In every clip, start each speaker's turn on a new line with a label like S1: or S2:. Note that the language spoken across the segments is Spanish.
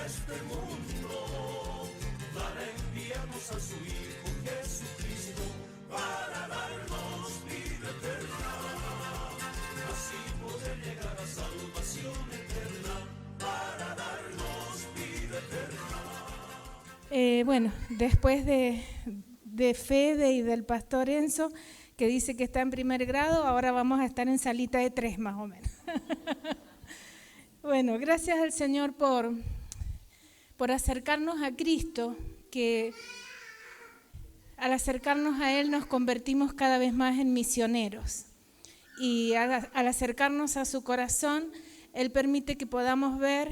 S1: para este mundo, para enviarnos a su Hijo Jesucristo, para darnos vida eterna, así poder llegar a salvación eterna, para darnos vida eterna.
S2: Bueno, después de Fede y del pastor Enzo, que dice que está en primer grado, ahora vamos a estar en salita de 3 más o menos. Bueno, gracias al Señor por acercarnos a Cristo, que al acercarnos a Él nos convertimos cada vez más en misioneros. Y al acercarnos a su corazón, Él permite que podamos ver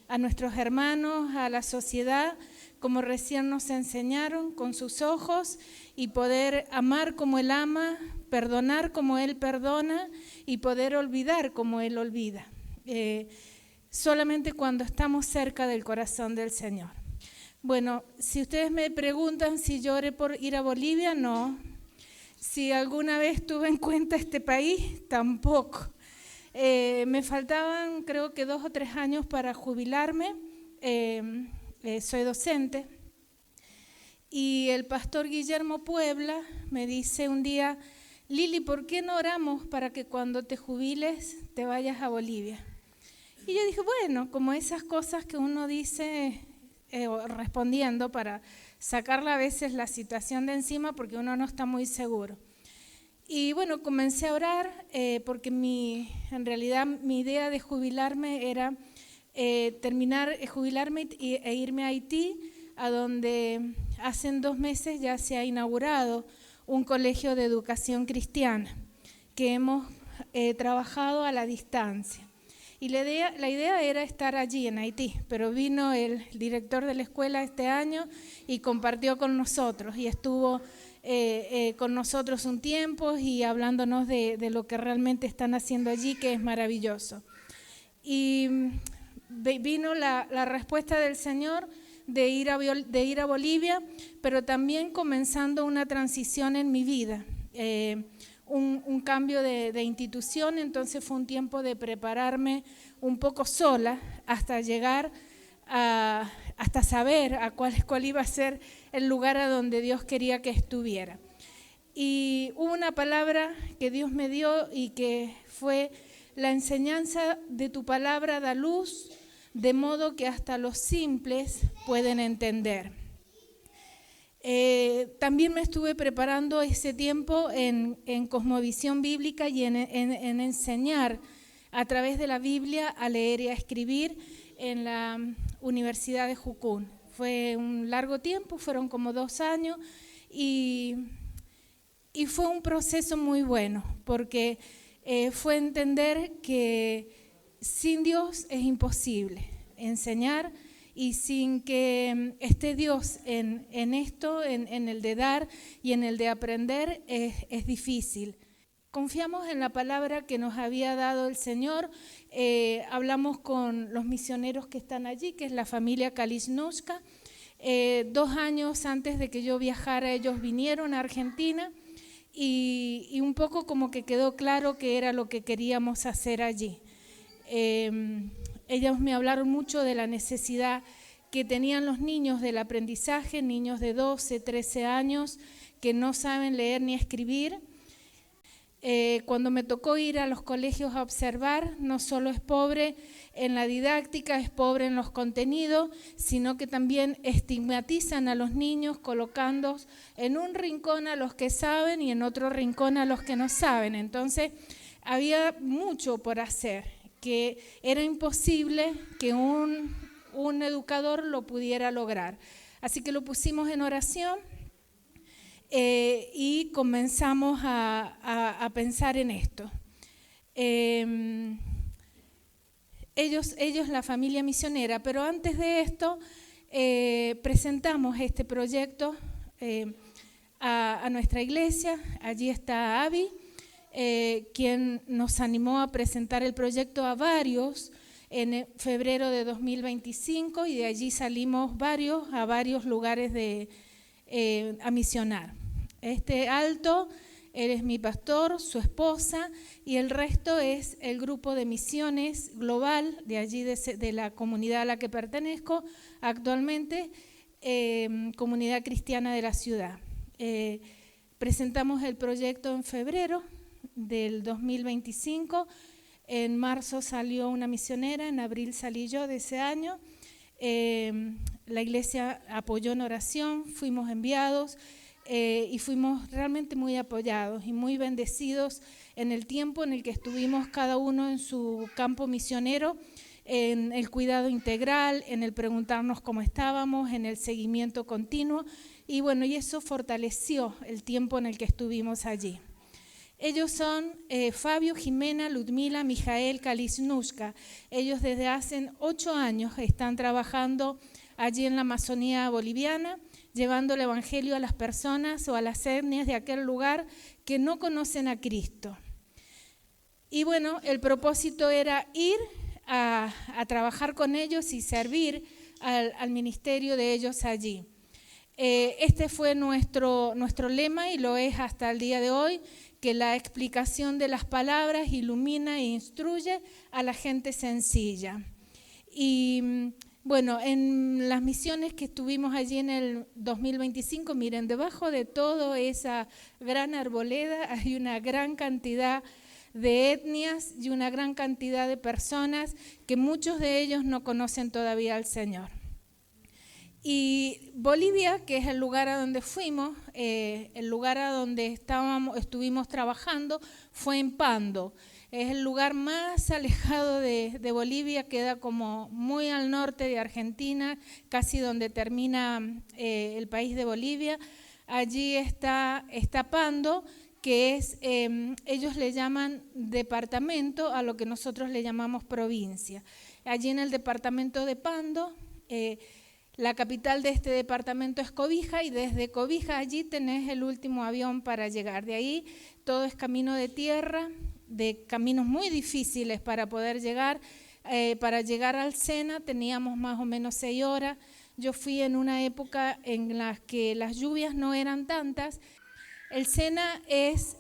S2: a nuestros hermanos, a la sociedad, como recién nos enseñaron, con sus ojos, y poder amar como Él ama, perdonar como Él perdona y poder olvidar como Él olvida. Solamente cuando estamos cerca del corazón del Señor. Bueno, si ustedes me preguntan si yo oré por ir a Bolivia, no. Si alguna vez tuve en cuenta este país, tampoco. Me faltaban creo que 2 o 3 años para jubilarme. Soy docente. Y el pastor Guillermo Puebla me dice un día: Lili, ¿por qué no oramos para que cuando te jubiles te vayas a Bolivia? Y yo dije, bueno, como esas cosas que uno dice respondiendo para sacarle a veces la situación de encima porque uno no está muy seguro. Y bueno, comencé a orar porque en realidad mi idea de jubilarme era jubilarme e irme a Haití, a donde hace 2 meses ya se ha inaugurado un colegio de educación cristiana que hemos trabajado a la distancia. Y la idea era estar allí en Haití, pero vino el director de la escuela este año y compartió con nosotros y estuvo con nosotros un tiempo y hablándonos de lo que realmente están haciendo allí, que es maravilloso. Y vino la respuesta del Señor de ir a Bolivia, pero también comenzando una transición en mi vida. Un cambio de institución, entonces fue un tiempo de prepararme un poco sola hasta llegar hasta saber cuál iba a ser el lugar a donde Dios quería que estuviera. Y hubo una palabra que Dios me dio y que fue: la enseñanza de tu palabra da luz, de modo que hasta los simples pueden entender. También me estuve preparando ese tiempo en cosmovisión bíblica y en enseñar a través de la Biblia a leer y a escribir en la Universidad de Jucún. Fue un largo tiempo, fueron como 2 años y fue un proceso muy bueno porque fue entender que sin Dios es imposible enseñar. Y sin que esté Dios en esto, en el de dar y en el de aprender, es difícil. Confiamos en la palabra que nos había dado el Señor. Hablamos con los misioneros que están allí, que es la familia Kalisnuska. 2 años antes de que yo viajara, ellos vinieron a Argentina y un poco como que quedó claro que era lo que queríamos hacer allí. Ellos me hablaron mucho de la necesidad que tenían los niños del aprendizaje, niños de 12, 13 años que no saben leer ni escribir. Cuando me tocó ir a los colegios a observar, no solo es pobre en la didáctica, es pobre en los contenidos, sino que también estigmatizan a los niños colocándolos en un rincón a los que saben y en otro rincón a los que no saben. Entonces, había mucho por hacer, que era imposible que un educador lo pudiera lograr. Así que lo pusimos en oración y comenzamos a pensar en esto. Ellos, la familia misionera, pero antes de esto presentamos este proyecto a nuestra iglesia. Allí está Abby, quien nos animó a presentar el proyecto a varios en febrero de 2025 y de allí salimos a varios lugares a misionar. Este alto él es mi pastor, su esposa, y el resto es el grupo de misiones global de allí, de la comunidad a la que pertenezco actualmente, Comunidad Cristiana de la Ciudad. Presentamos el proyecto en febrero del 2025, en marzo salió una misionera, en abril salí yo de ese año. La iglesia apoyó en oración, fuimos enviados y fuimos realmente muy apoyados y muy bendecidos en el tiempo en el que estuvimos cada uno en su campo misionero, en el cuidado integral, en el preguntarnos cómo estábamos, en el seguimiento continuo, y bueno, y eso fortaleció el tiempo en el que estuvimos allí. Ellos son Fabio, Jimena, Ludmila, Mijael, Kalisnushka. Ellos desde hace 8 años están trabajando allí en la Amazonía boliviana, llevando el evangelio a las personas o a las etnias de aquel lugar que no conocen a Cristo. Y bueno, el propósito era ir a trabajar con ellos y servir al ministerio de ellos allí. Este fue nuestro lema y lo es hasta el día de hoy, que la explicación de las palabras ilumina e instruye a la gente sencilla. Y bueno, en las misiones que estuvimos allí en el 2025, miren, debajo de toda esa gran arboleda hay una gran cantidad de etnias y una gran cantidad de personas que muchos de ellos no conocen todavía al Señor. Y Bolivia, que es el lugar a donde fuimos, el lugar a donde estuvimos trabajando, fue en Pando. Es el lugar más alejado de Bolivia, queda como muy al norte de Argentina, casi donde termina el país de Bolivia. Allí está Pando, que es, ellos le llaman departamento a lo que nosotros le llamamos provincia. Allí en el departamento de Pando, la capital de este departamento es Cobija, y desde Cobija allí tenés el último avión para llegar. De ahí todo es camino de tierra, de caminos muy difíciles para poder llegar. Para llegar al Sena teníamos más o menos 6 horas. Yo fui en una época en la que las lluvias no eran tantas. El Sena es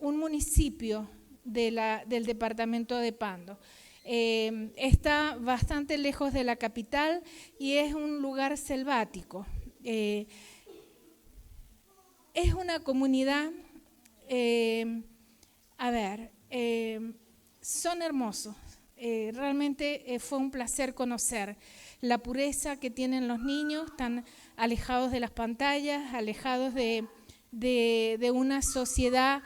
S2: un municipio del departamento de Pando. Está bastante lejos de la capital y es un lugar selvático. Es una comunidad, son hermosos. Realmente fue un placer conocer la pureza que tienen los niños, tan alejados de las pantallas, alejados de una sociedad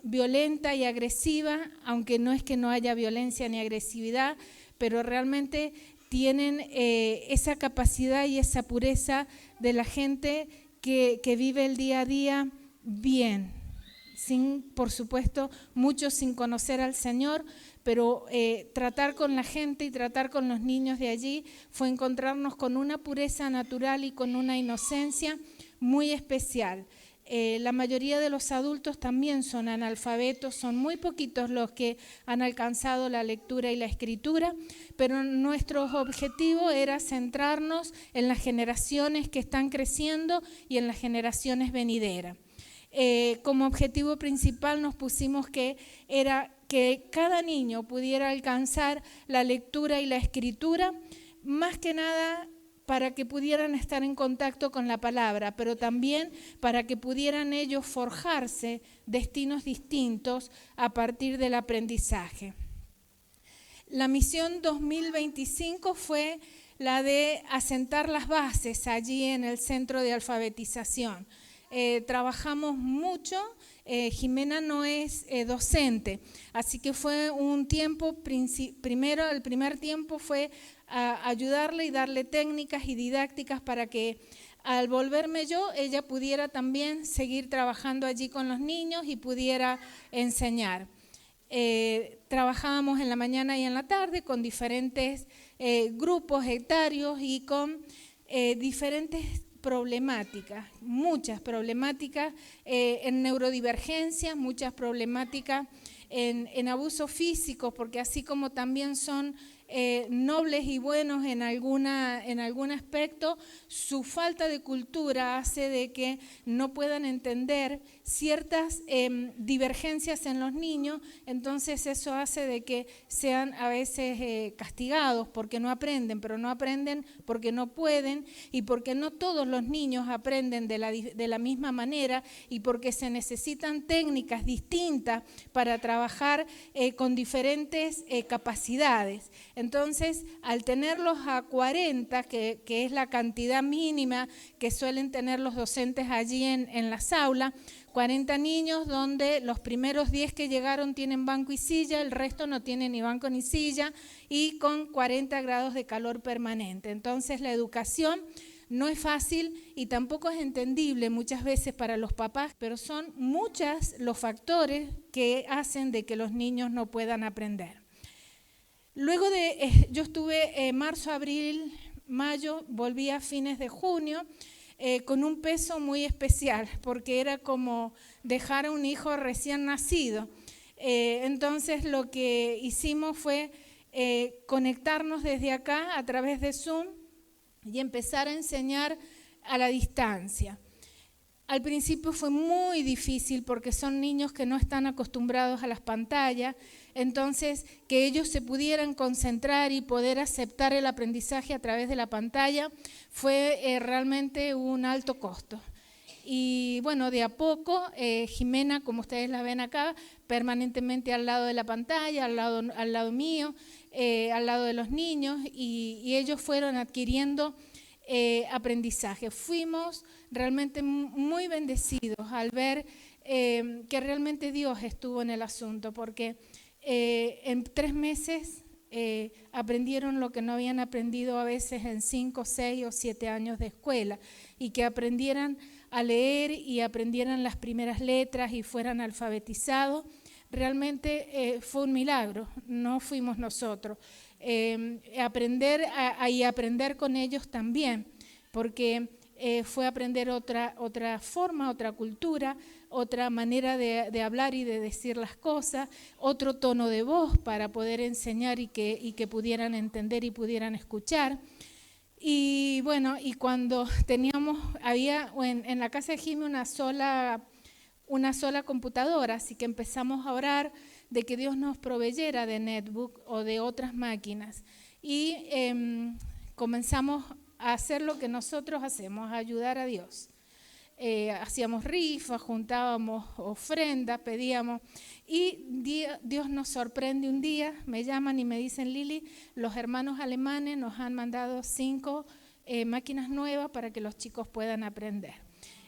S2: violenta y agresiva, aunque no es que no haya violencia ni agresividad, pero realmente tienen esa capacidad y esa pureza de la gente que vive el día a día bien, sin, por supuesto, muchos sin conocer al Señor, pero tratar con la gente y tratar con los niños de allí fue encontrarnos con una pureza natural y con una inocencia muy especial. La mayoría de los adultos también son analfabetos, son muy poquitos los que han alcanzado la lectura y la escritura, pero nuestro objetivo era centrarnos en las generaciones que están creciendo y en las generaciones venideras. Como objetivo principal nos pusimos que era que cada niño pudiera alcanzar la lectura y la escritura, más que nada para que pudieran estar en contacto con la palabra, pero también para que pudieran ellos forjarse destinos distintos a partir del aprendizaje. La misión 2025 fue la de asentar las bases allí en el centro de alfabetización. Trabajamos mucho, Jimena no es docente, así que fue un tiempo, el primer tiempo fue a ayudarle y darle técnicas y didácticas para que al volverme yo, ella pudiera también seguir trabajando allí con los niños y pudiera enseñar. Trabajábamos en la mañana y en la tarde con diferentes grupos etarios y con diferentes problemáticas, muchas problemáticas en neurodivergencia, muchas problemáticas en abuso físico, porque así como también son nobles y buenos en algún aspecto, su falta de cultura hace de que no puedan entender ciertas divergencias en los niños, entonces eso hace de que sean a veces castigados porque no aprenden, pero no aprenden porque no pueden y porque no todos los niños aprenden de la misma manera y porque se necesitan técnicas distintas para trabajar con diferentes capacidades. Entonces, al tenerlos a 40, que es la cantidad mínima que suelen tener los docentes allí en las aulas, 40 niños donde los primeros 10 que llegaron tienen banco y silla, el resto no tiene ni banco ni silla y con 40 grados de calor permanente. Entonces la educación no es fácil y tampoco es entendible muchas veces para los papás, pero son muchos los factores que hacen de que los niños no puedan aprender. Luego yo estuve marzo, abril, mayo, volví a fines de junio, con un peso muy especial, porque era como dejar a un hijo recién nacido. Entonces lo que hicimos fue conectarnos desde acá a través de Zoom y empezar a enseñar a la distancia. Al principio fue muy difícil porque son niños que no están acostumbrados a las pantallas, entonces que ellos se pudieran concentrar y poder aceptar el aprendizaje a través de la pantalla fue realmente un alto costo. Y bueno, de a poco, Jimena, como ustedes la ven acá, permanentemente al lado de la pantalla, al lado mío, al lado de los niños, y ellos fueron adquiriendo aprendizaje. Fuimos realmente muy bendecidos al ver que realmente Dios estuvo en el asunto, porque en 3 meses aprendieron lo que no habían aprendido a veces en 5, 6 o 7 años de escuela, y que aprendieran a leer y aprendieran las primeras letras y fueran alfabetizados. Realmente fue un milagro, no fuimos nosotros. Aprender con ellos también, porque fue aprender otra forma, otra cultura, otra manera de hablar y de decir las cosas, otro tono de voz para poder enseñar y que pudieran entender y pudieran escuchar. Y bueno, y cuando había en la casa de Jimmy una sola computadora, así que empezamos a orar de que Dios nos proveyera de netbook o de otras máquinas. Y comenzamos a hacer lo que nosotros hacemos, a ayudar a Dios. Hacíamos rifas, juntábamos ofrendas, pedíamos, y Dios nos sorprende un día, me llaman y me dicen: Lili, los hermanos alemanes nos han mandado 5 máquinas nuevas para que los chicos puedan aprender.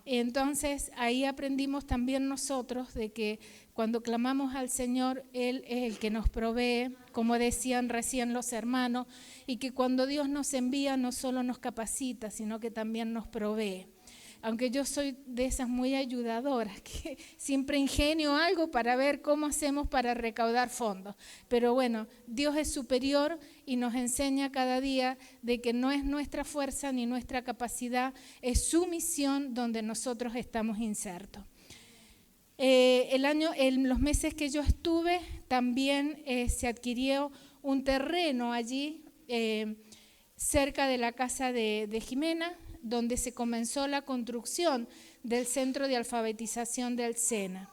S2: Entonces ahí aprendimos también nosotros de que cuando clamamos al Señor, Él es el que nos provee, como decían recién los hermanos, y que cuando Dios nos envía no solo nos capacita, sino que también nos provee. Aunque yo soy de esas muy ayudadoras, que siempre ingenio algo para ver cómo hacemos para recaudar fondos. Pero bueno, Dios es superior y nos enseña cada día de que no es nuestra fuerza ni nuestra capacidad, es su misión donde nosotros estamos insertos. En los meses que yo estuve, también se adquirió un terreno allí, cerca de la casa de Jimena, donde se comenzó la construcción del centro de alfabetización del SENA.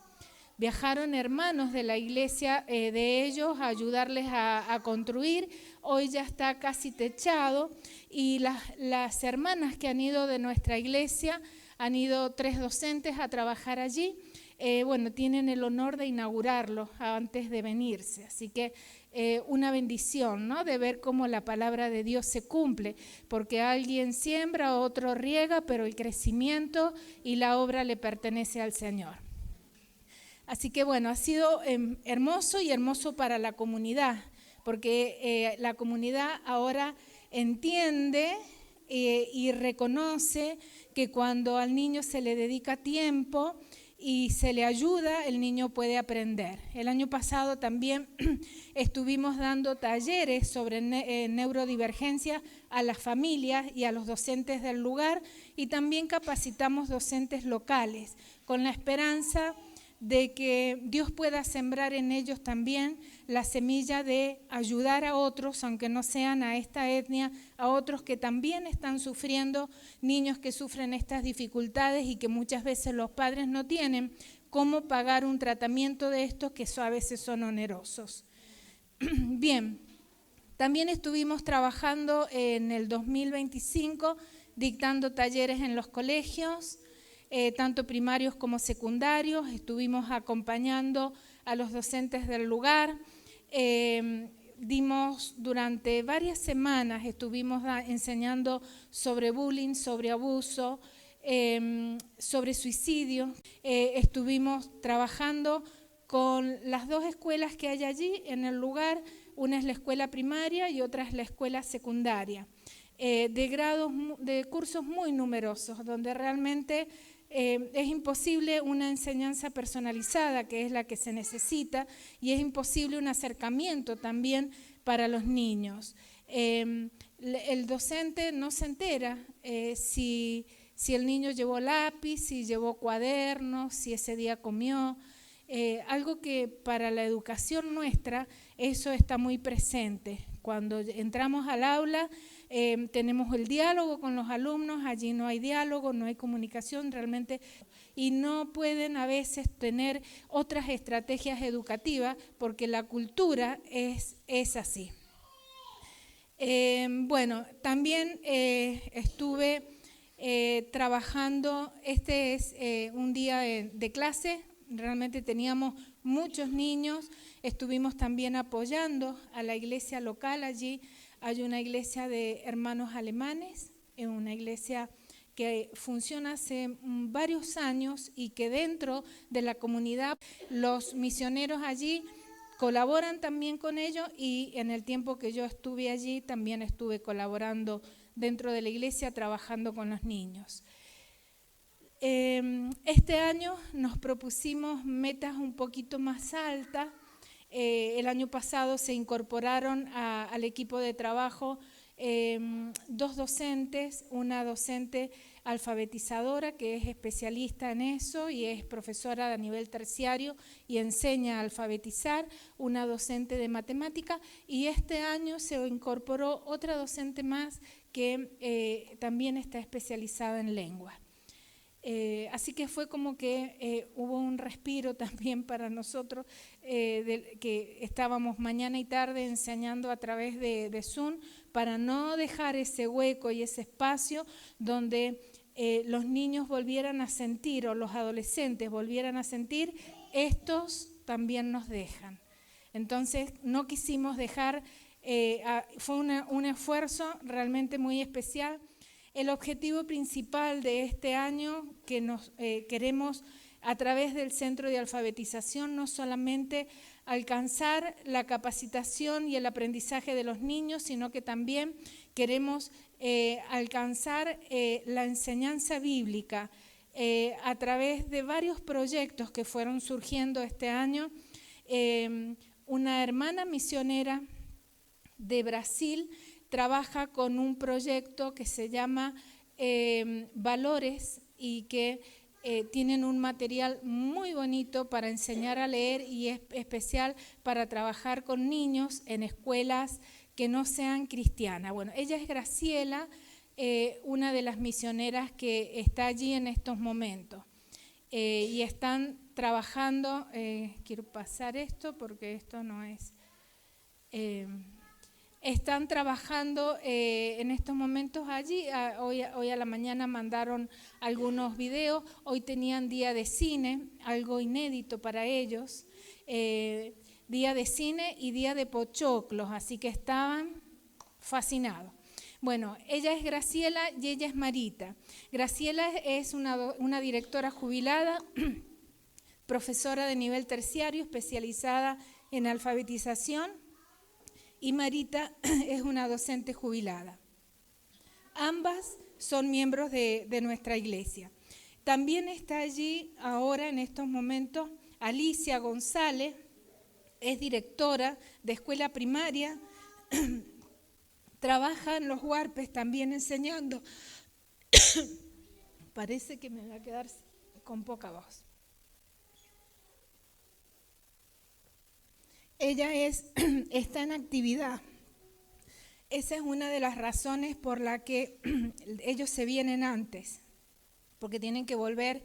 S2: Viajaron hermanos de la iglesia de ellos a ayudarles a construir. Hoy ya está casi techado y las hermanas que han ido de nuestra iglesia, han ido 3 docentes a trabajar allí. Tienen el honor de inaugurarlo antes de venirse, así que una bendición, ¿no?, de ver cómo la palabra de Dios se cumple, porque alguien siembra, otro riega, pero el crecimiento y la obra le pertenece al Señor. Así que bueno, ha sido hermoso y hermoso para la comunidad, porque la comunidad ahora entiende y reconoce que cuando al niño se le dedica tiempo y se le ayuda, el niño puede aprender. El año pasado también estuvimos dando talleres sobre neurodivergencia a las familias y a los docentes del lugar, y también capacitamos docentes locales con la esperanza de que Dios pueda sembrar en ellos también la semilla de ayudar a otros, aunque no sean a esta etnia, a otros que también están sufriendo, niños que sufren estas dificultades y que muchas veces los padres no tienen cómo pagar un tratamiento de estos que a veces son onerosos. Bien, también estuvimos trabajando en el 2025 dictando talleres en los colegios, tanto primarios como secundarios. Estuvimos acompañando a los docentes del lugar. Dimos durante varias semanas, estuvimos enseñando sobre bullying, sobre abuso, sobre suicidio. Estuvimos trabajando con las dos escuelas que hay allí en el lugar. Una es la escuela primaria y otra es la escuela secundaria, de cursos muy numerosos, donde realmente es imposible una enseñanza personalizada, que es la que se necesita, y es imposible un acercamiento también para los niños. El docente no se entera si el niño llevó lápiz, si llevó cuadernos, si ese día comió. Algo que para la educación nuestra, eso está muy presente. Cuando entramos al aula, tenemos el diálogo con los alumnos, allí no hay diálogo, no hay comunicación realmente, y no pueden a veces tener otras estrategias educativas porque la cultura es así. Bueno, también estuve trabajando, este es un día de clase, realmente teníamos muchos niños, estuvimos también apoyando a la iglesia local. Allí hay una iglesia de hermanos alemanes, una iglesia que funciona hace varios años y que dentro de la comunidad los misioneros allí colaboran también con ellos, y en el tiempo que yo estuve allí también estuve colaborando dentro de la iglesia trabajando con los niños. Este año nos propusimos metas un poquito más altas. El año pasado se incorporaron al equipo de trabajo dos docentes, una docente alfabetizadora que es especialista en eso y es profesora a nivel terciario y enseña a alfabetizar, una docente de matemática, y este año se incorporó otra docente más que también está especializada en lengua. Así que fue como que hubo un respiro también para nosotros, que estábamos mañana y tarde enseñando a través de Zoom, para no dejar ese hueco y ese espacio donde los niños volvieran a sentir, o los adolescentes volvieran a sentir, estos también nos dejan. Entonces no quisimos dejar, fue un esfuerzo realmente muy especial. El objetivo principal de este año que nos queremos a través del Centro de Alfabetización, no solamente alcanzar la capacitación y el aprendizaje de los niños, sino que también queremos alcanzar la enseñanza bíblica a través de varios proyectos que fueron surgiendo este año. Una hermana misionera de Brasil trabaja con un proyecto que se llama Valores, y que tienen un material muy bonito para enseñar a leer, y es especial para trabajar con niños en escuelas que no sean cristianas. Bueno, ella es Graciela, una de las misioneras que está allí en estos momentos. Y están trabajando, quiero pasar esto porque esto no es... Están trabajando en estos momentos allí. Hoy a la mañana mandaron algunos videos. Hoy tenían día de cine, algo inédito para ellos. Día de cine y día de pochoclos, así que estaban fascinados. Bueno, ella es Graciela y ella es Marita. Graciela es una directora jubilada, profesora de nivel terciario, especializada en alfabetización. Y Marita es una docente jubilada. Ambas son miembros de nuestra iglesia. También está allí ahora en estos momentos Alicia González, es directora de escuela primaria, trabaja en los Huarpes también enseñando. Parece que me va a quedar con poca voz. ella está en actividad. Esa es una de las razones por la que ellos se vienen antes, porque tienen que volver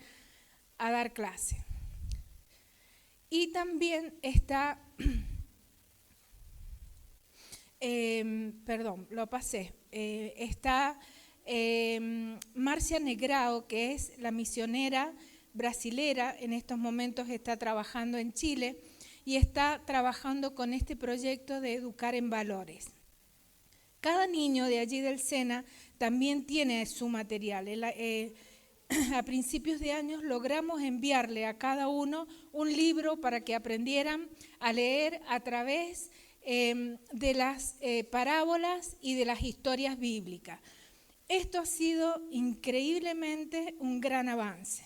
S2: a dar clase. Y también está, está Marcia Negrao, que es la misionera brasilera, en estos momentos está trabajando en Chile y está trabajando con este proyecto de educar en valores. Cada niño de allí del SENA también tiene su material. A principios de años logramos enviarle a cada uno un libro para que aprendieran a leer a través de las parábolas y de las historias bíblicas. Esto ha sido increíblemente un gran avance.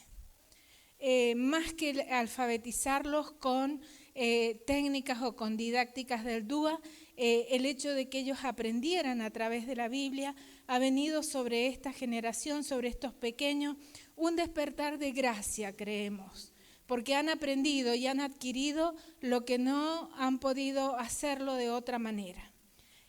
S2: Más que alfabetizarlos con técnicas o con didácticas del DUA, el hecho de que ellos aprendieran a través de la Biblia ha venido sobre esta generación, sobre estos pequeños, un despertar de gracia, creemos, porque han aprendido y han adquirido lo que no han podido hacerlo de otra manera.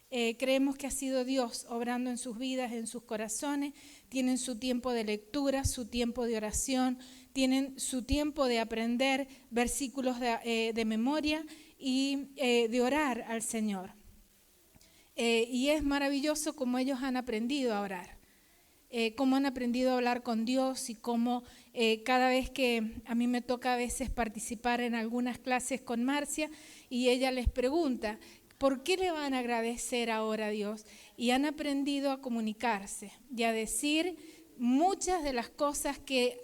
S2: Creemos que ha sido Dios obrando en sus vidas, en sus corazones. Tienen su tiempo de lectura, su tiempo de oración, tienen su tiempo de aprender versículos de memoria y de orar al Señor. Y es maravilloso cómo ellos han aprendido a orar, cómo han aprendido a hablar con Dios y cómo cada vez que a mí me toca a veces participar en algunas clases con Marcia y ella les pregunta, ¿por qué le van a agradecer ahora a Dios? Y han aprendido a comunicarse y a decir muchas de las cosas que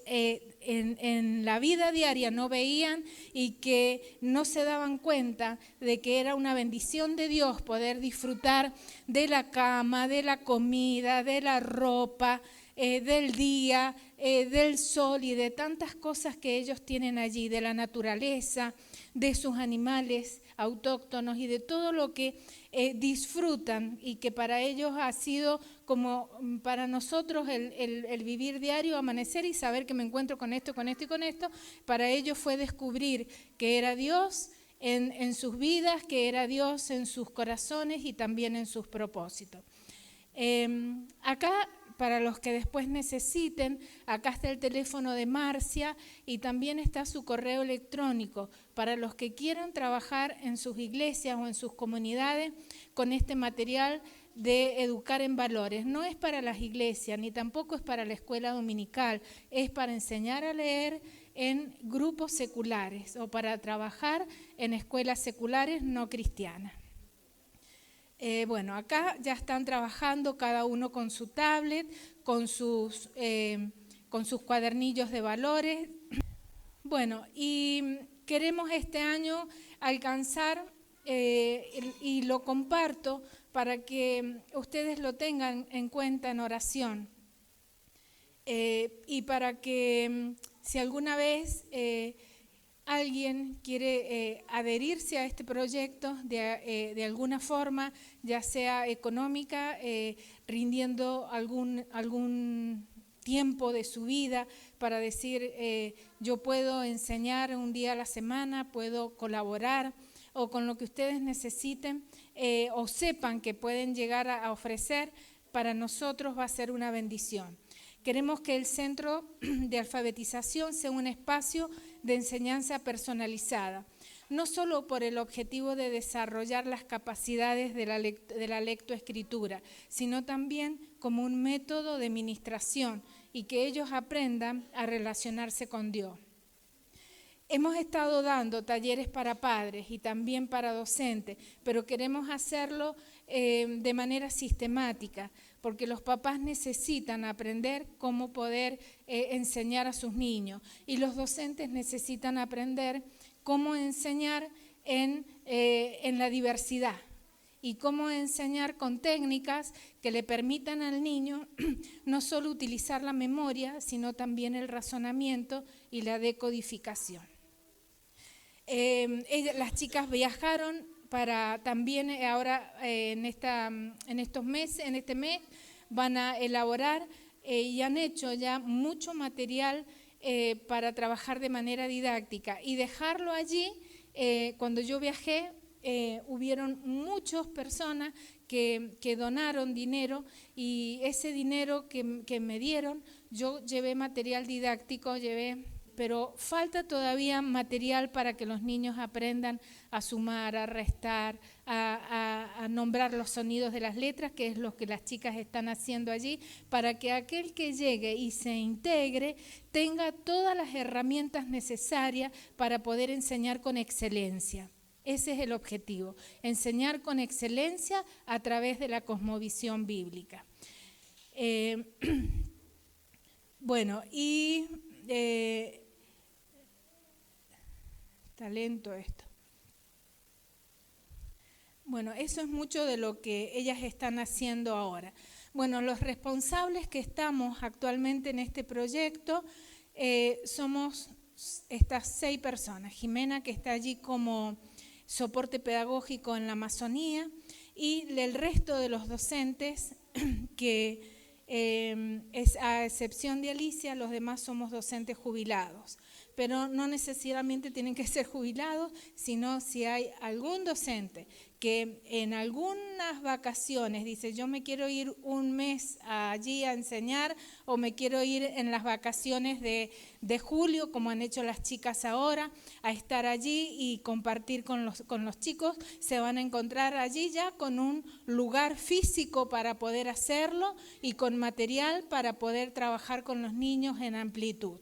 S2: en la vida diaria no veían y que no se daban cuenta de que era una bendición de Dios poder disfrutar de la cama, de la comida, de la ropa, del día, del sol y de tantas cosas que ellos tienen allí, de la naturaleza, de sus animales autóctonos y de todo lo que disfrutan y que para ellos ha sido como para nosotros el vivir diario, amanecer y saber que me encuentro con esto, con esto y con esto. Para ellos fue descubrir que era Dios en sus vidas, que era Dios en sus corazones y también en sus propósitos. Acá, para los que después necesiten, acá está el teléfono de Marcia y también está su correo electrónico para los que quieran trabajar en sus iglesias o en sus comunidades con este material de educar en valores. No es para las iglesias ni tampoco es para la escuela dominical, es para enseñar a leer en grupos seculares o para trabajar en escuelas seculares no cristianas. Bueno, acá ya están trabajando cada uno con su tablet, con sus cuadernillos de valores. Bueno, y queremos este año alcanzar, y lo comparto para que ustedes lo tengan en cuenta en oración, y para que si alguna vez alguien quiere adherirse a este proyecto de alguna forma, ya sea económica, rindiendo algún tiempo de su vida para decir, yo puedo enseñar un día a la semana, puedo colaborar, o con lo que ustedes necesiten o sepan que pueden llegar a ofrecer, para nosotros va a ser una bendición. Queremos que el centro de alfabetización sea un espacio de enseñanza personalizada, no solo por el objetivo de desarrollar las capacidades de la lectoescritura, sino también como un método de ministración y que ellos aprendan a relacionarse con Dios. Hemos estado dando talleres para padres y también para docentes, pero queremos hacerlo de manera sistemática, porque los papás necesitan aprender cómo poder enseñar a sus niños y los docentes necesitan aprender cómo enseñar en la diversidad y cómo enseñar con técnicas que le permitan al niño no solo utilizar la memoria, sino también el razonamiento y la decodificación. Las chicas viajaron para también ahora en este mes van a elaborar y han hecho ya mucho material para trabajar de manera didáctica y dejarlo allí. Cuando yo viajé hubieron muchas personas que donaron dinero, y ese dinero que me dieron, yo llevé material didáctico, pero falta todavía material para que los niños aprendan a sumar, a restar, a nombrar los sonidos de las letras, que es lo que las chicas están haciendo allí, para que aquel que llegue y se integre tenga todas las herramientas necesarias para poder enseñar con excelencia. Ese es el objetivo, enseñar con excelencia a través de la cosmovisión bíblica. Bueno, y está lento esto. Bueno, eso es mucho de lo que ellas están haciendo ahora. Bueno, los responsables que estamos actualmente en este proyecto somos estas 6 personas. Jimena, que está allí como soporte pedagógico en la Amazonía, y el resto de los docentes, que es a excepción de Alicia, los demás somos docentes jubilados. Pero no necesariamente tienen que ser jubilados, sino si hay algún docente que en algunas vacaciones dice, yo me quiero ir un mes allí a enseñar, o me quiero ir en las vacaciones de julio, como han hecho las chicas ahora, a estar allí y compartir con los chicos, se van a encontrar allí ya con un lugar físico para poder hacerlo y con material para poder trabajar con los niños en amplitud.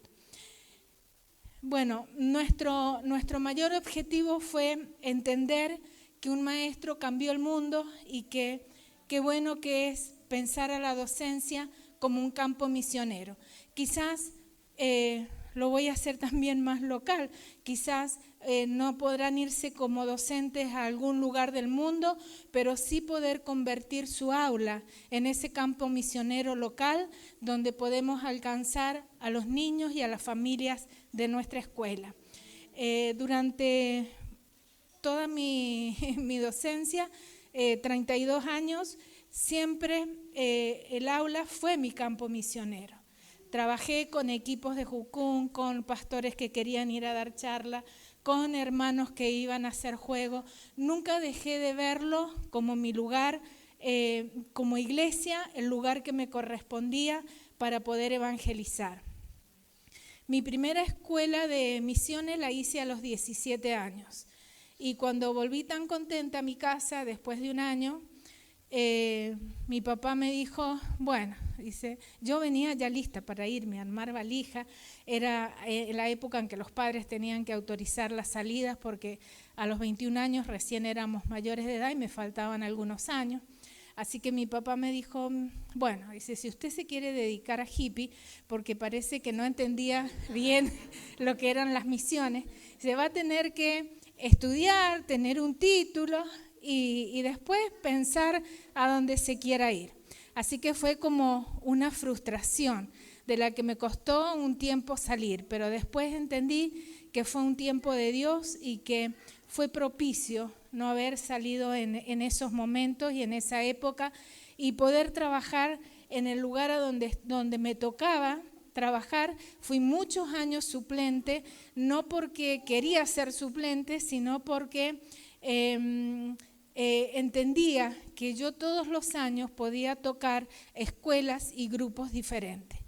S2: Bueno, nuestro mayor objetivo fue entender que un maestro cambió el mundo, y que qué bueno que es pensar a la docencia como un campo misionero. Quizás lo voy a hacer también más local, quizás no podrán irse como docentes a algún lugar del mundo, pero sí poder convertir su aula en ese campo misionero local donde podemos alcanzar a los niños y a las familias de nuestra escuela. Durante toda mi docencia, 32 años, siempre el aula fue mi campo misionero. Trabajé con equipos de Jucún, con pastores que querían ir a dar charla, con hermanos que iban a hacer juego. Nunca dejé de verlo como mi lugar, como iglesia, el lugar que me correspondía para poder evangelizar. Mi primera escuela de misiones la hice a los 17 años. Y cuando volví tan contenta a mi casa, después de un año, mi papá me dijo, bueno, dice, yo venía ya lista para irme, a armar valija. Era la época en que los padres tenían que autorizar las salidas, porque a los 21 años recién éramos mayores de edad y me faltaban algunos años. Así que mi papá me dijo, bueno, dice, si usted se quiere dedicar a hippie, porque parece que no entendía bien lo que eran las misiones, se va a tener que estudiar, tener un título y después pensar a dónde se quiera ir. Así que fue como una frustración de la que me costó un tiempo salir, pero después entendí que fue un tiempo de Dios y que fue propicio no haber salido en esos momentos y en esa época, y poder trabajar en el lugar a donde me tocaba trabajar. Fui muchos años suplente, no porque quería ser suplente, sino porque entendía que yo todos los años podía tocar escuelas y grupos diferentes.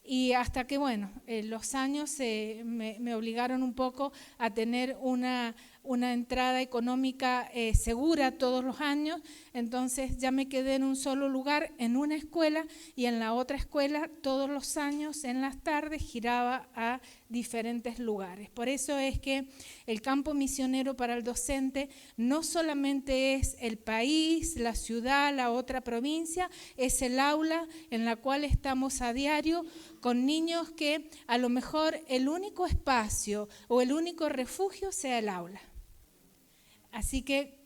S2: Y hasta que, bueno, los años me obligaron un poco a tener una entrada económica segura todos los años. Entonces ya me quedé en un solo lugar, en una escuela, y en la otra escuela todos los años en las tardes giraba a diferentes lugares. Por eso es que el campo misionero para el docente no solamente es el país, la ciudad, la otra provincia, es el aula en la cual estamos a diario con niños que a lo mejor el único espacio o el único refugio sea el aula. Así que,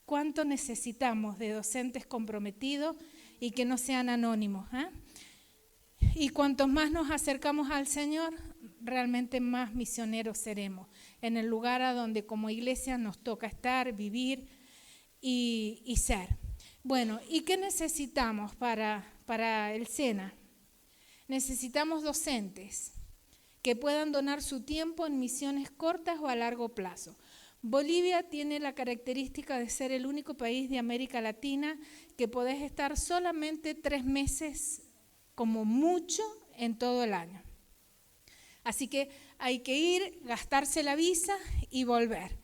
S2: ¿cuánto necesitamos de docentes comprometidos y que no sean anónimos? Y cuanto más nos acercamos al Señor, realmente más misioneros seremos en el lugar a donde como iglesia nos toca estar, vivir y ser. Bueno, ¿y qué necesitamos para el SENA? Necesitamos docentes que puedan donar su tiempo en misiones cortas o a largo plazo. Bolivia tiene la característica de ser el único país de América Latina que podés estar solamente 3 meses, como mucho, en todo el año. Así que hay que ir, gastarse la visa y volver.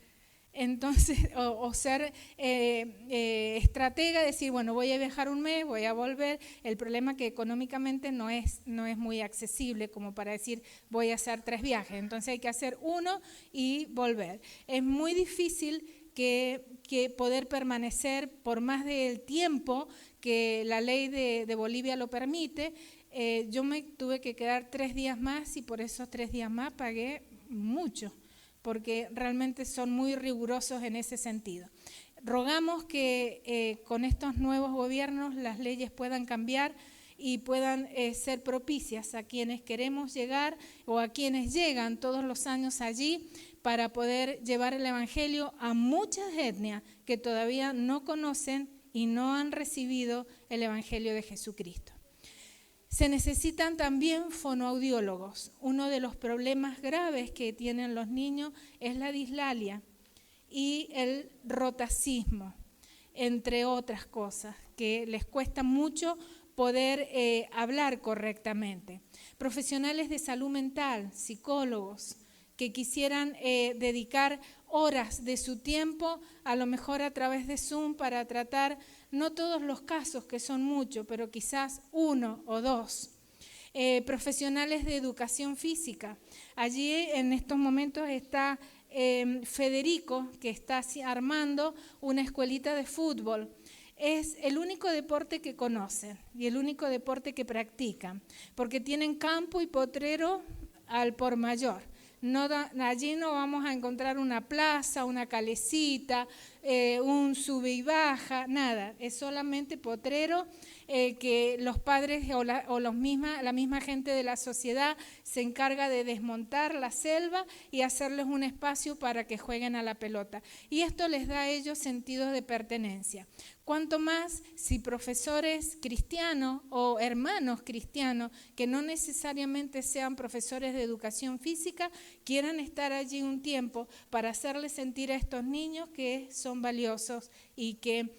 S2: Entonces, o ser estratega, decir, bueno, voy a viajar un mes, voy a volver. El problema es que económicamente no es muy accesible como para decir, voy a hacer 3 viajes. Entonces hay que hacer uno y volver. Es muy difícil que poder permanecer por más del tiempo que la ley de Bolivia lo permite. Yo me tuve que quedar 3 días más y por esos 3 días más pagué mucho, porque realmente son muy rigurosos en ese sentido. Rogamos que con estos nuevos gobiernos las leyes puedan cambiar y puedan ser propicias a quienes queremos llegar o a quienes llegan todos los años allí para poder llevar el Evangelio a muchas etnias que todavía no conocen y no han recibido el Evangelio de Jesucristo. Se necesitan también fonoaudiólogos. Uno de los problemas graves que tienen los niños es la dislalia y el rotacismo, entre otras cosas, que les cuesta mucho poder hablar correctamente. Profesionales de salud mental, psicólogos, que quisieran dedicar horas de su tiempo, a lo mejor a través de Zoom, para tratar no todos los casos, que son muchos, pero quizás 1 o 2. Profesionales de educación física. Allí en estos momentos está Federico, que está armando una escuelita de fútbol. Es el único deporte que conocen y el único deporte que practican, porque tienen campo y potrero al por mayor. Allí no vamos a encontrar una plaza, una calecita, un sube y baja, nada. Es solamente potrero que los padres o la misma gente de la sociedad se encarga de desmontar la selva y hacerles un espacio para que jueguen a la pelota. Y esto les da a ellos sentido de pertenencia. Cuanto más si profesores cristianos o hermanos cristianos, que no necesariamente sean profesores de educación física, quieran estar allí un tiempo para hacerles sentir a estos niños que son valiosos y que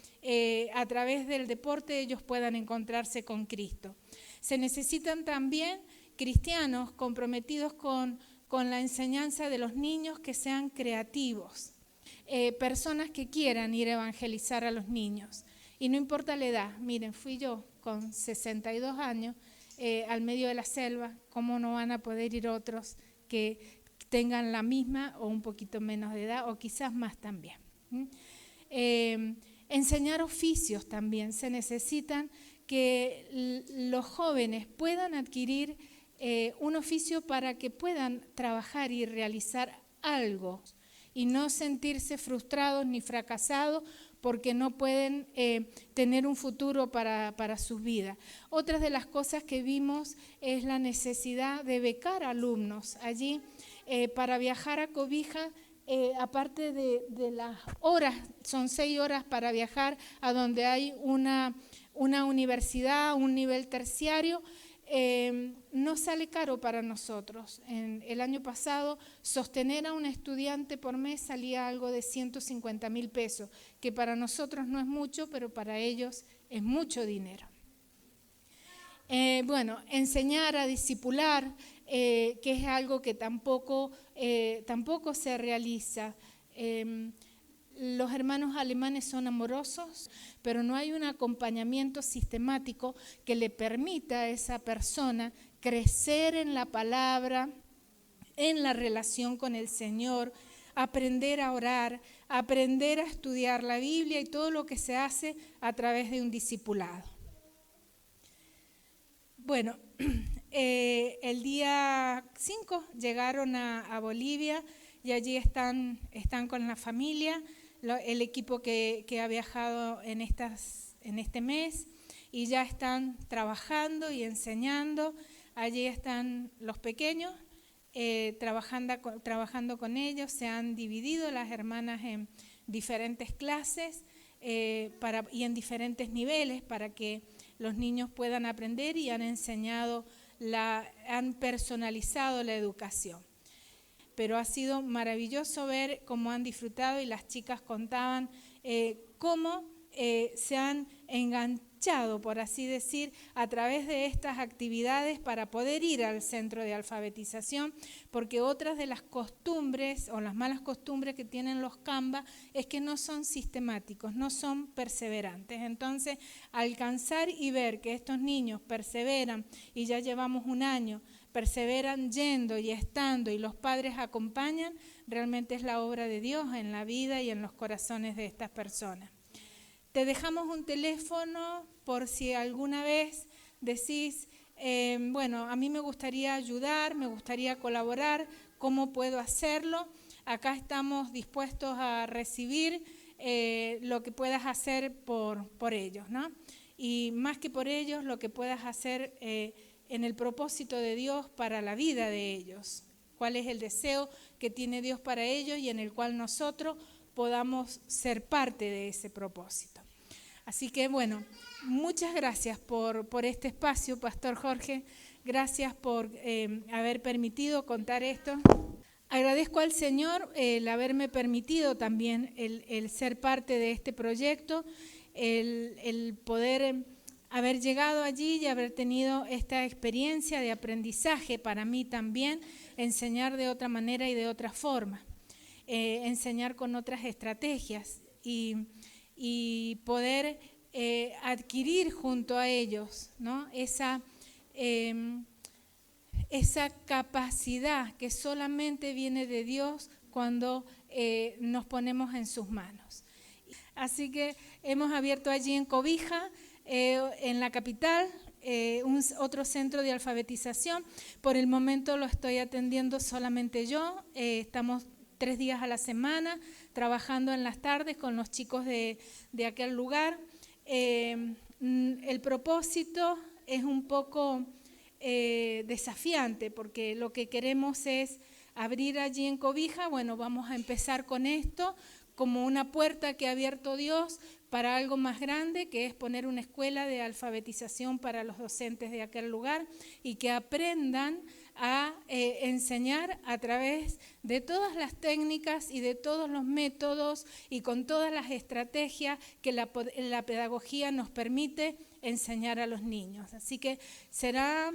S2: a través del deporte ellos puedan encontrarse con Cristo. Se necesitan también cristianos comprometidos con la enseñanza de los niños, que sean creativos. Personas que quieran ir a evangelizar a los niños. Y no importa la edad. Miren, fui yo con 62 años al medio de la selva. ¿Cómo no van a poder ir otros que tengan la misma o un poquito menos de edad, o quizás más también? Enseñar oficios también. Se necesitan que los jóvenes puedan adquirir un oficio para que puedan trabajar y realizar algo, y no sentirse frustrados ni fracasados porque no pueden tener un futuro para sus vidas. Otra de las cosas que vimos es la necesidad de becar alumnos allí para viajar a Cobija. Aparte de las horas, son 6 horas para viajar a donde hay una universidad, un nivel terciario. No sale caro para nosotros. El año pasado, sostener a un estudiante por mes salía algo de 150,000 pesos, que para nosotros no es mucho, pero para ellos es mucho dinero. Enseñar a discipular, que es algo que tampoco se realiza. Los hermanos alemanes son amorosos, pero no hay un acompañamiento sistemático que le permita a esa persona crecer en la palabra, en la relación con el Señor, aprender a orar, aprender a estudiar la Biblia y todo lo que se hace a través de un discipulado. Bueno, el día 5 llegaron a Bolivia y allí están con la familia. El equipo que ha viajado en este mes, y ya están trabajando y enseñando. Allí están los pequeños trabajando con ellos. Se han dividido las hermanas en diferentes clases y en diferentes niveles para que los niños puedan aprender, y han personalizado la educación. pero ha sido maravilloso ver cómo han disfrutado, y las chicas contaban cómo se han enganchado, por así decir, a través de estas actividades para poder ir al centro de alfabetización, porque otras de las costumbres o las malas costumbres que tienen los Canva es que no son sistemáticos, no son perseverantes. Entonces, alcanzar y ver que estos niños perseveran, y ya llevamos un año, perseveran yendo y estando, y los padres acompañan, realmente es la obra de Dios en la vida y en los corazones de estas personas. Te dejamos un teléfono por si alguna vez decís, bueno, a mí me gustaría ayudar, me gustaría colaborar, ¿cómo puedo hacerlo? Acá estamos dispuestos a recibir lo que puedas hacer por ellos, ¿no? Y más que por ellos, lo que puedas hacer en el propósito de Dios para la vida de ellos. ¿Cuál es el deseo que tiene Dios para ellos y en el cual nosotros podamos ser parte de ese propósito? Así que bueno, muchas gracias por este espacio, Pastor Jorge. Gracias por haber permitido contar esto. Agradezco al Señor el haberme permitido también el ser parte de este proyecto, el poder haber llegado allí y haber tenido esta experiencia de aprendizaje para mí también, enseñar de otra manera y de otra forma, enseñar con otras estrategias y poder adquirir junto a ellos, ¿no? Esa capacidad que solamente viene de Dios cuando nos ponemos en sus manos. Así que hemos abierto allí en Cobija, en la capital, otro centro de alfabetización. Por el momento lo estoy atendiendo solamente yo. Estamos 3 días a la semana trabajando en las tardes con los chicos de aquel lugar. El propósito es un poco desafiante, porque lo que queremos es abrir allí en Cobija. Bueno, vamos a empezar con esto como una puerta que ha abierto Dios para algo más grande, que es poner una escuela de alfabetización para los docentes de aquel lugar y que aprendan a enseñar a través de todas las técnicas y de todos los métodos y con todas las estrategias que la pedagogía nos permite enseñar a los niños. Así que será,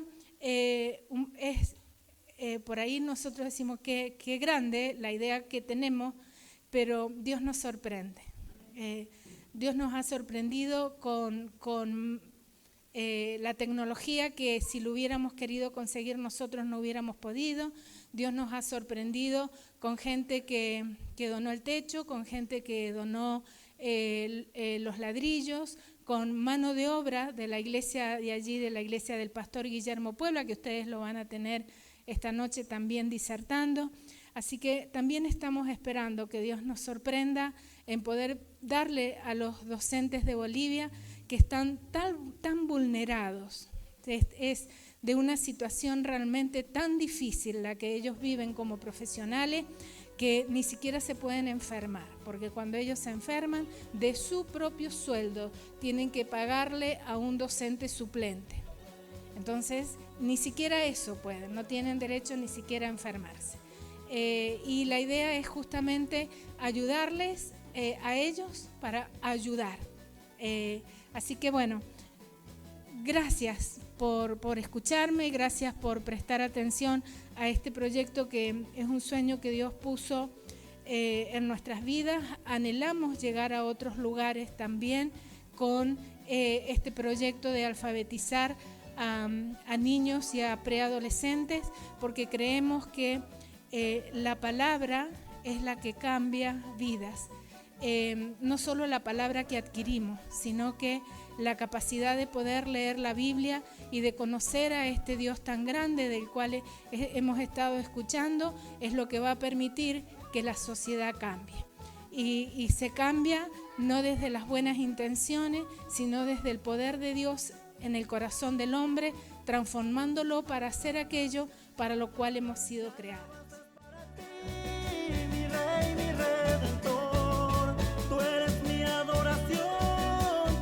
S2: por ahí nosotros decimos que grande la idea que tenemos, pero Dios nos sorprende. Dios nos ha sorprendido con la tecnología que si lo hubiéramos querido conseguir nosotros no hubiéramos podido. Dios nos ha sorprendido con gente que donó el techo, con gente que donó los ladrillos, con mano de obra de la iglesia de allí, de la iglesia del pastor Guillermo Puebla, que ustedes lo van a tener esta noche también disertando. Así que también estamos esperando que Dios nos sorprenda en poder darle a los docentes de Bolivia que están tan vulnerados. Es de una situación realmente tan difícil la que ellos viven como profesionales, que ni siquiera se pueden enfermar, porque cuando ellos se enferman, de su propio sueldo tienen que pagarle a un docente suplente. Entonces, ni siquiera eso pueden, no tienen derecho ni siquiera a enfermarse. Y la idea es justamente ayudarles a ellos para ayudar. Así que bueno, gracias por escucharme, gracias por prestar atención a este proyecto que es un sueño que Dios puso en nuestras vidas. Anhelamos llegar a otros lugares también con este proyecto de alfabetizar a niños y a preadolescentes, porque creemos que la palabra es la que cambia vidas. No solo la palabra que adquirimos, sino que la capacidad de poder leer la Biblia y de conocer a este Dios tan grande del cual hemos estado escuchando es lo que va a permitir que la sociedad cambie. Y se cambia no desde las buenas intenciones, sino desde el poder de Dios en el corazón del hombre, transformándolo para hacer aquello para lo cual hemos sido creados.
S3: Mi Rey, mi Redentor, tú eres mi adoración,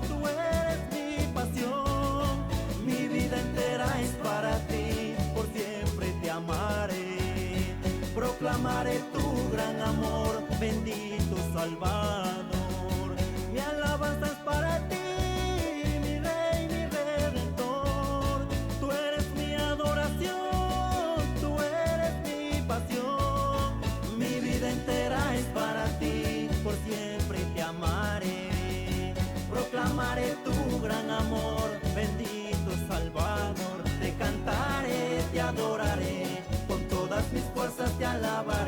S3: tú eres mi pasión, mi vida entera es para ti, por siempre te amaré, proclamaré proclamaré tu gran amor, bendito Salvador. Mi alabanza es para ti, mi Rey, mi Redentor. Tú eres mi adoración, tú eres mi pasión. Mi vida entera es para ti, por siempre te amaré. Proclamaré tu gran amor, bendito Salvador. Te cantaré, te adoraré, con todas mis fuerzas te alabaré.